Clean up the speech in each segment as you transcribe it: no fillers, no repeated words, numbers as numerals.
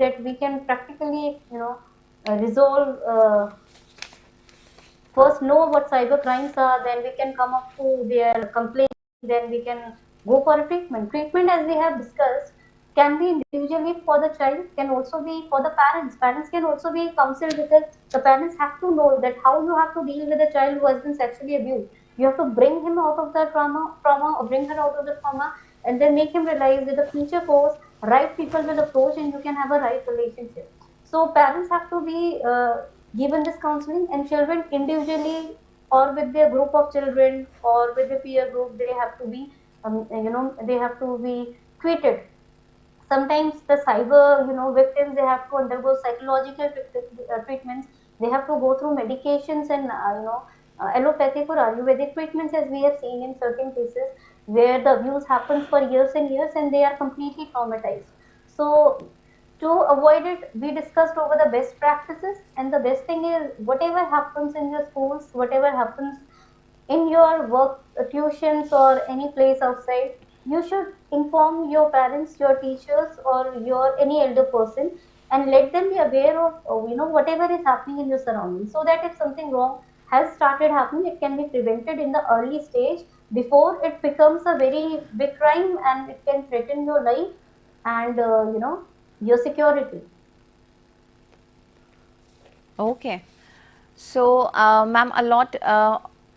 that we can practically, resolve, first know what cyber crimes are, then we can come up to their complaint, then we can go for a treatment. Treatment, as we have discussed, can be individually for the child, can also be for the parents. Parents can also be counseled, because the parents have to know that how you have to deal with a child who has been sexually abused. You have to bring him out of the trauma, or bring her out of the trauma, and then make him realize that the future course, right people will approach, and you can have a right relationship. So parents have to be given this counseling, and children individually or with their group of children or with the peer group, they have to be, they have to be treated. Sometimes the cyber, victims, they have to undergo psychological treatments. They have to go through medications and, allopathic or ayurvedic treatments, as we have seen in certain cases where the abuse happens for years and years, and they are completely traumatized. So to avoid it, we discussed over the best practices, and the best thing is, whatever happens in your schools, whatever happens in your work, tuitions, or any place outside, you should inform your parents, your teachers, or your any elder person, and let them be aware of, whatever is happening in your surroundings, so that if something wrong has started happening, it can be prevented in the early stage before it becomes a very big crime, and it can threaten your life and, your security. Okay. So, ma'am, a lot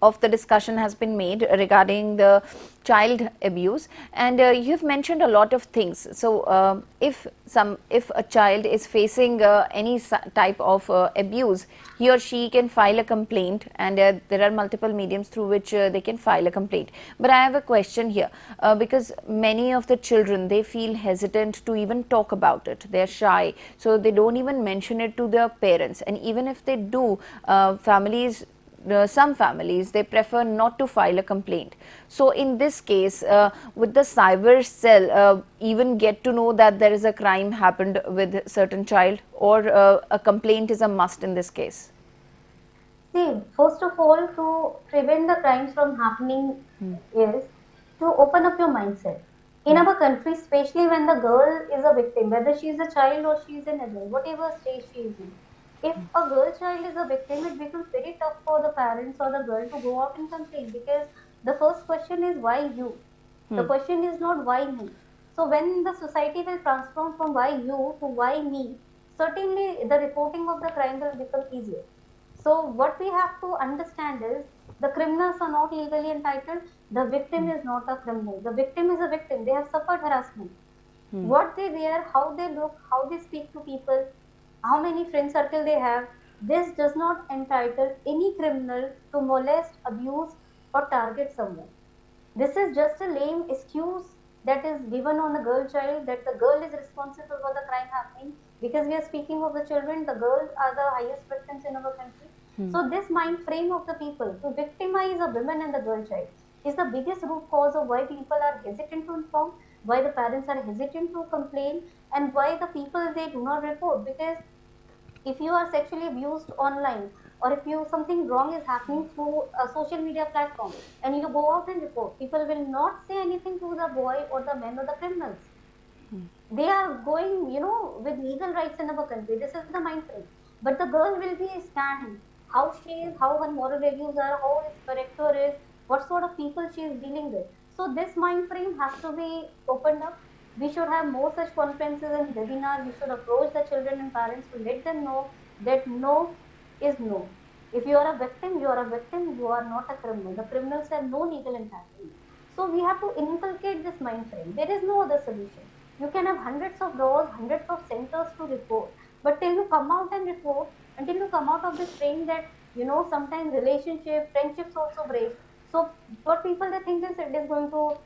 of the discussion has been made regarding the child abuse, and you've mentioned a lot of things. So, if a child is facing any type of abuse, he or she can file a complaint, and there are multiple mediums through which they can file a complaint. But I have a question here, because many of the children, they feel hesitant to even talk about it. They're shy, so they don't even mention it to their parents. And even if they do, some families, they prefer not to file a complaint. So in this case, would the cyber cell even get to know that there is a crime happened with certain child, or a complaint is a must in this case? See, first of all, to prevent the crimes from happening is to open up your mindset. In our country, especially when the girl is a victim, whether she is a child or she is an adult, whatever stage she is in, if a girl child is a victim, it becomes very tough for the parents or the girl to go out and complain, because the first question is, why you? The question is not why me. So when the society will transform from why you to why me, certainly the reporting of the crime will become easier. So what we have to understand is, the criminals are not legally entitled. The victim is not a criminal. The victim is a victim. They have suffered harassment. What they wear, how they look, how they speak to people, how many friend circle they have, this does not entitle any criminal to molest, abuse, or target someone. This is just a lame excuse that is given on the girl child, that the girl is responsible for the crime happening, because we are speaking of the children. The girls are the highest victims in our country. So this mind frame of the people to victimize a woman and the girl child is the biggest root cause of why people are hesitant to inform, why the parents are hesitant to complain, and why the people, they do not report. Because if you are sexually abused online, or if you something wrong is happening through a social media platform, and you go out and report, people will not say anything to the boy or the men or the criminals. They are going, with legal rights in our country. This is the mind frame. But the girl will be standing, how she is, how her moral values are, how his character is, what sort of people she is dealing with. So this mind frame has to be opened up. We should have more such conferences and webinars. We should approach the children and parents to let them know that no is no. If you are a victim, you are a victim. You are not a criminal. The criminals have no legal entitlement. So we have to inculcate this mind frame. There is no other solution. You can have hundreds of laws, hundreds of centers to report, but till you come out and report, until you come out of this frame that, sometimes relationship, friendships also break. So what people, they think is, it is going to,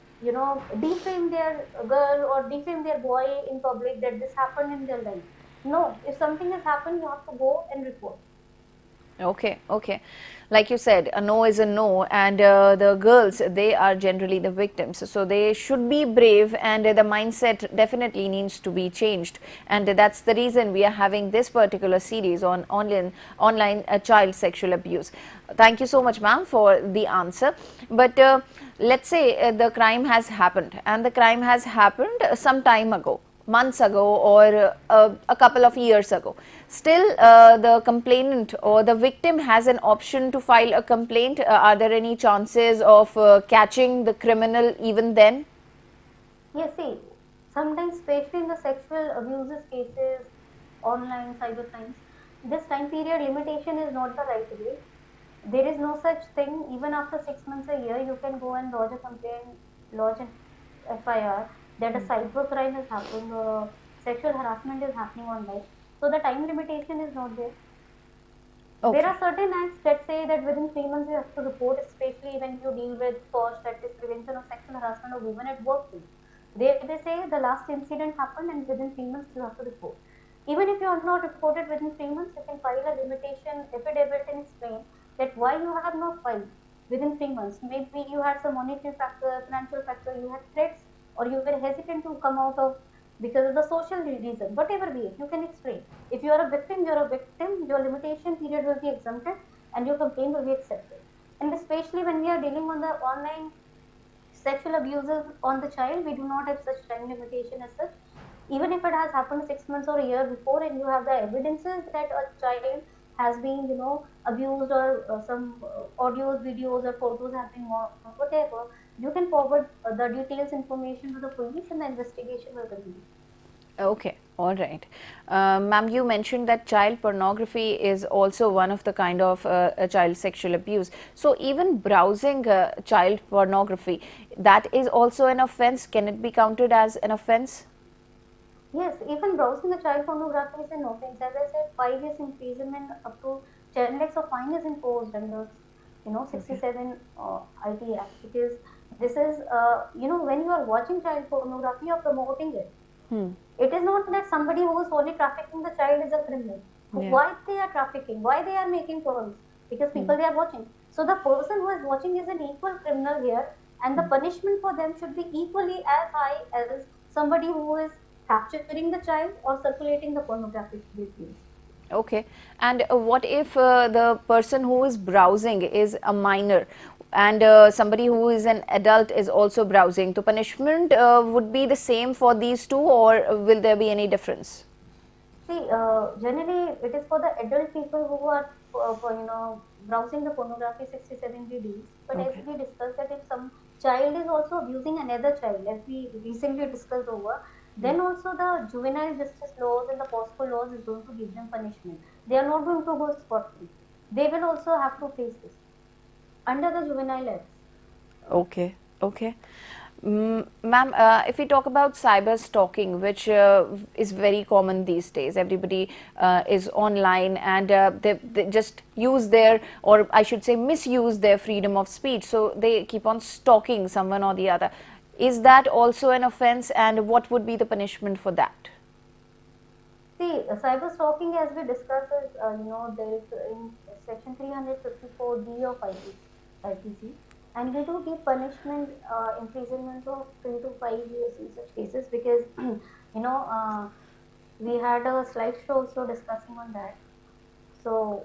defame their girl or defame their boy in public, that this happened in their life. No, if something has happened, you have to go and report. Okay, okay. Like you said, a no is a no, and the girls, they are generally the victims. So they should be brave, and the mindset definitely needs to be changed. And that's the reason we are having this particular series on online child sexual abuse. Thank you so much, ma'am, for the answer. But let's say the crime has happened, and the crime has happened some time ago. months ago or a couple of years ago. Still, the complainant or the victim has an option to file a complaint. Are there any chances of catching the criminal even then? Yes, see, sometimes, especially in the sexual abuses cases, online cyber crimes, this time period limitation is not the right way. There is no such thing. Even after 6 months, a year, you can go and lodge a complaint, lodge an FIR that a cyber crime has happened or a sexual harassment is happening online. So the time limitation is not there. There Okay. are certain acts that say that within 3 months you have to report, especially when you deal with FOSH, that is prevention of sexual harassment of women at workplace. They say the last incident happened and within 3 months you have to report. Even if you have not reported within 3 months, you can file a limitation affidavit and explain that why you have not filed within 3 months. Maybe you had some monetary factor, financial factor, you had threats, or you were hesitant to come out of because of the social reason, whatever be it, you can explain. If you are a victim, you're a victim, your limitation period will be exempted and your complaint will be accepted. And especially when we are dealing on the online sexual abuses on the child, we do not have such time limitation as such. Even if it has happened 6 months or a year before and you have the evidences that a child has been, abused, or some audios, videos or photos have been marked, whatever, you can forward the details information to the police and the investigation will continue. Okay, all right. Ma'am, you mentioned that child pornography is also one of the kind of child sexual abuse. So even browsing child pornography, that is also an offense. Can it be counted as an offense? Yes, even browsing the child pornography is an offense. As I said, 5 years imprisonment up to 10 lakhs of fine is imposed under, Okay. 67 IT Act, because this is, when you are watching child pornography, you are promoting it. Hmm. It is not that somebody who is only trafficking the child is a criminal. Yeah. Why they are trafficking? Why they are making porns? Because Hmm. people they are watching. So the person who is watching is an equal criminal here, and the Hmm. punishment for them should be equally as high as somebody who is capturing the child or circulating the pornographic videos. Okay. And what if the person who is browsing is a minor and somebody who is an adult is also browsing? The punishment would be the same for these two, or will there be any difference? See, generally it is for the adult people who are browsing the pornography 67 DDs. But as Okay. we discussed that if some child is also abusing another child, as we recently discussed over, Hmm. then also the juvenile justice laws and the POSCO laws is going to give them punishment. They are not going to go scot free. They will also have to face this under the juvenile acts. Okay, okay. Ma'am, if we talk about cyber stalking, which is very common these days, everybody is online and they just use their, or I should say, misuse their freedom of speech. So they keep on stalking someone or the other. Is that also an offense, and what would be the punishment for that? See, cyber stalking, as we discussed, is there is in section 354D of IPC, and we do give punishment, imprisonment of 3 to 5 years in such cases, because we had a slideshow also discussing on that. So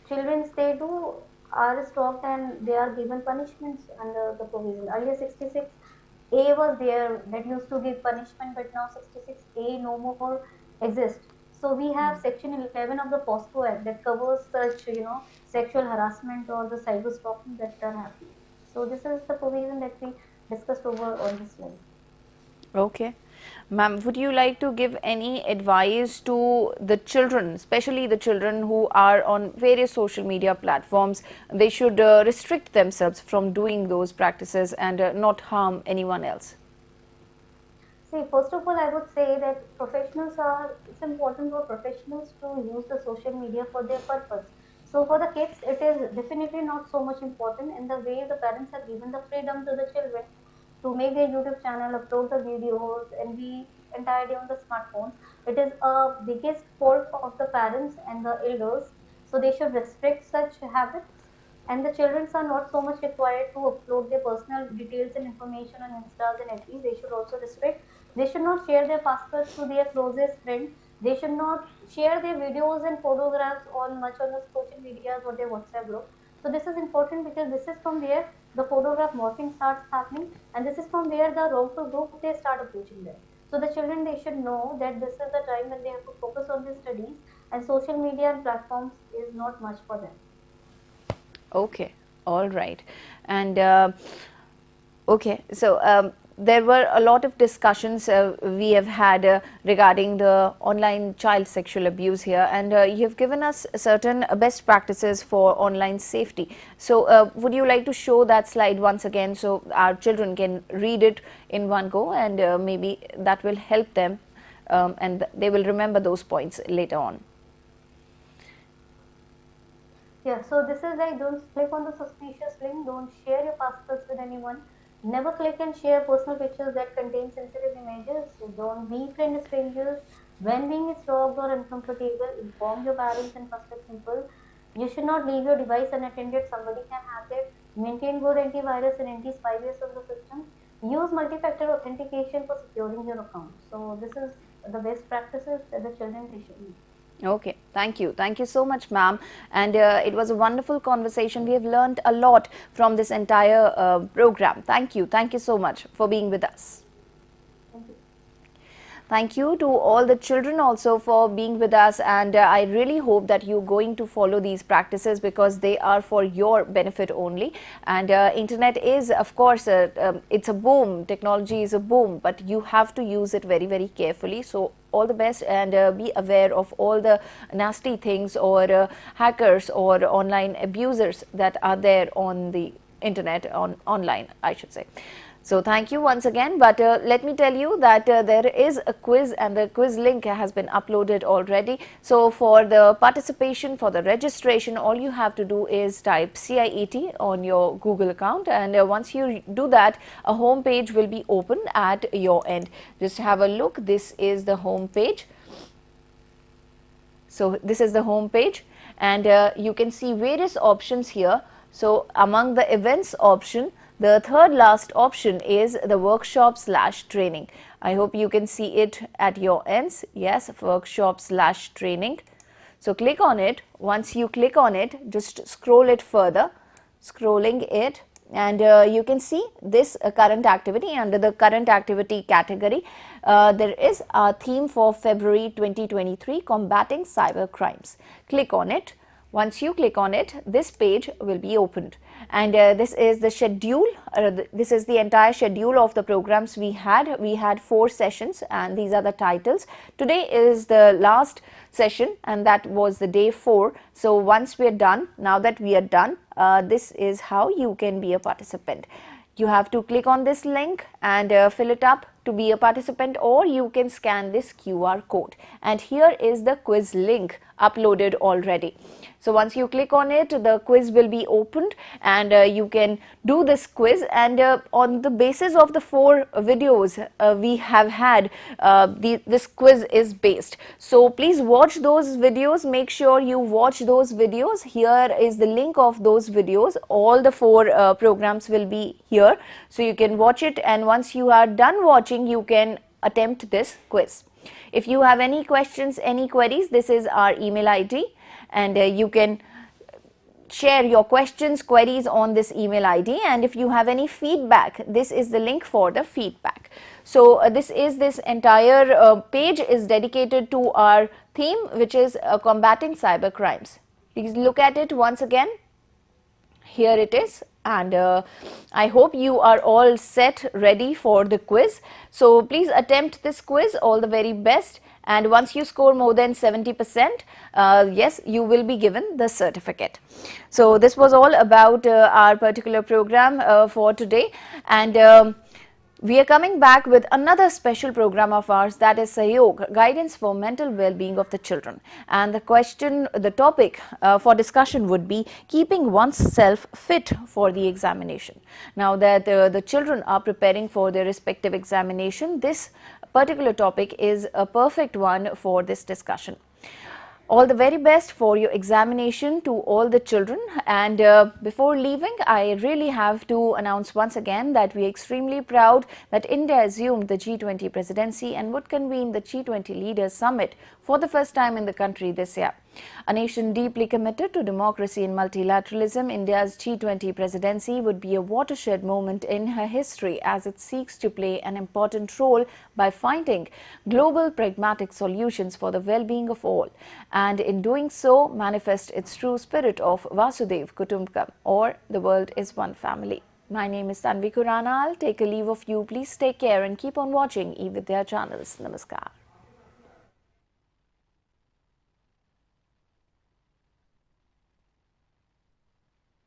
children, they do are stalked and they are given punishments under the provision. Earlier 66A was there that used to give punishment, but now 66A no more exists. So we have section 11 of the POSCO Act that covers such, sexual harassment or the cyber stalking that are happening. So this is the provision that we discussed over on this slide. Okay. Ma'am, would you like to give any advice to the children, especially the children who are on various social media platforms? They should restrict themselves from doing those practices and not harm anyone else. See, first of all, I would say that it's important for professionals to use the social media for their purpose. So for the kids, it is definitely not so much important in the way the parents have given the freedom to the children to make their YouTube channel, upload the videos, and be entire day on the smartphones. It is a biggest fault of the parents and the elders. So they should restrict such habits, and the children are not so much required to upload their personal details and information on Instas and FBs. They should also restrict. They should not share their passwords to their closest friend. They should not share their videos and photographs on much on the social medias or their WhatsApp group. So this is important because this is from where the photograph morphing starts happening, and this is from where the wrongful group they start approaching them. So the children, they should know that this is the time when they have to focus on their studies, and social media and platforms is not much for them. Okay, all right. And okay, so there were a lot of discussions we have had regarding the online child sexual abuse here, and you have given us certain best practices for online safety. So would you like to show that slide once again so our children can read it in one go, and maybe that will help them and they will remember those points later on. Yeah, so this is like, don't click on the suspicious link, don't share your passwords with anyone, never click and share personal pictures that contain sensitive images, don't befriend strangers. When being stalked or uncomfortable, inform your parents and trusted people. You should not leave your device unattended, somebody can hack it. Maintain good antivirus and anti-spyware on the system. Use multi-factor authentication for securing your account. So this is the best practices that the children they should use. Okay, thank you. Thank you so much, ma'am. And it was a wonderful conversation. We have learned a lot from this entire program. Thank you. Thank you so much for being with us. Thank you. Thank you to all the children also for being with us, and I really hope that you're going to follow these practices because they are for your benefit only. And internet is, of course, it's a boom. Technology is a boom, but you have to use it very, very carefully. So all the best, and be aware of all the nasty things or hackers or online abusers that are there on the internet, online, I should say. So thank you once again, but let me tell you that there is a quiz, and the quiz link has been uploaded already. So for the participation, for the registration, all you have to do is type CIET on your Google account, and once you do that, a home page will be open at your end. Just have a look. This is the home page. So this is the home page, and you can see various options here. So among the events option, the third last option is the workshop/training. I hope you can see it at your ends. Yes, workshop/training. So click on it. Once you click on it, just scroll it further, scrolling it, and you can see this current activity. Under the current activity category, there is a theme for February 2023, combating cyber crimes. Click on it. Once you click on it, this page will be opened, and this is the schedule. This is the entire schedule of the programs we had. We had 4 sessions, and these are the titles. Today is the last session, and that was the day 4. So once we are done, now that we are done, this is how you can be a participant. You have to click on this link and fill it up to be a participant, or you can scan this QR code, and here is the quiz link uploaded already. So once you click on it, the quiz will be opened, and you can do this quiz, and on the basis of the 4 videos we have had, this quiz is based. So please watch those videos. Make sure you watch those videos. Here is the link of those videos. All the 4 programs will be here, so you can watch it, and once you are done watching, you can attempt this quiz. If you have any questions, any queries, this is our email ID, and you can share your questions, queries on this email ID, and if you have any feedback, this is the link for the feedback. So this entire page is dedicated to our theme, which is combating cyber crimes. Please look at it once again. Here it is, and I hope you are all set, ready for the quiz. So please attempt this quiz. All the very best, and once you score more than 70%, yes, you will be given the certificate. So this was all about our particular program for today, and we are coming back with another special program of ours, that is Sahyog, Guidance for Mental Well-being of the Children. And the topic for discussion would be keeping oneself fit for the examination. Now that the children are preparing for their respective examination, this particular topic is a perfect one for this discussion. All the very best for your examination to all the children, and before leaving, I really have to announce once again that we are extremely proud that India assumed the G20 presidency and would convene the G20 Leaders Summit for the first time in the country this year. A nation deeply committed to democracy and multilateralism, India's G20 presidency would be a watershed moment in her history as it seeks to play an important role by finding global pragmatic solutions for the well-being of all, and in doing so manifest its true spirit of Vasudev Kutumbakam, or the world is one family. My name is Tanvi Kurana. I'll take a leave of you. Please take care and keep on watching eVidya channels. Namaskar.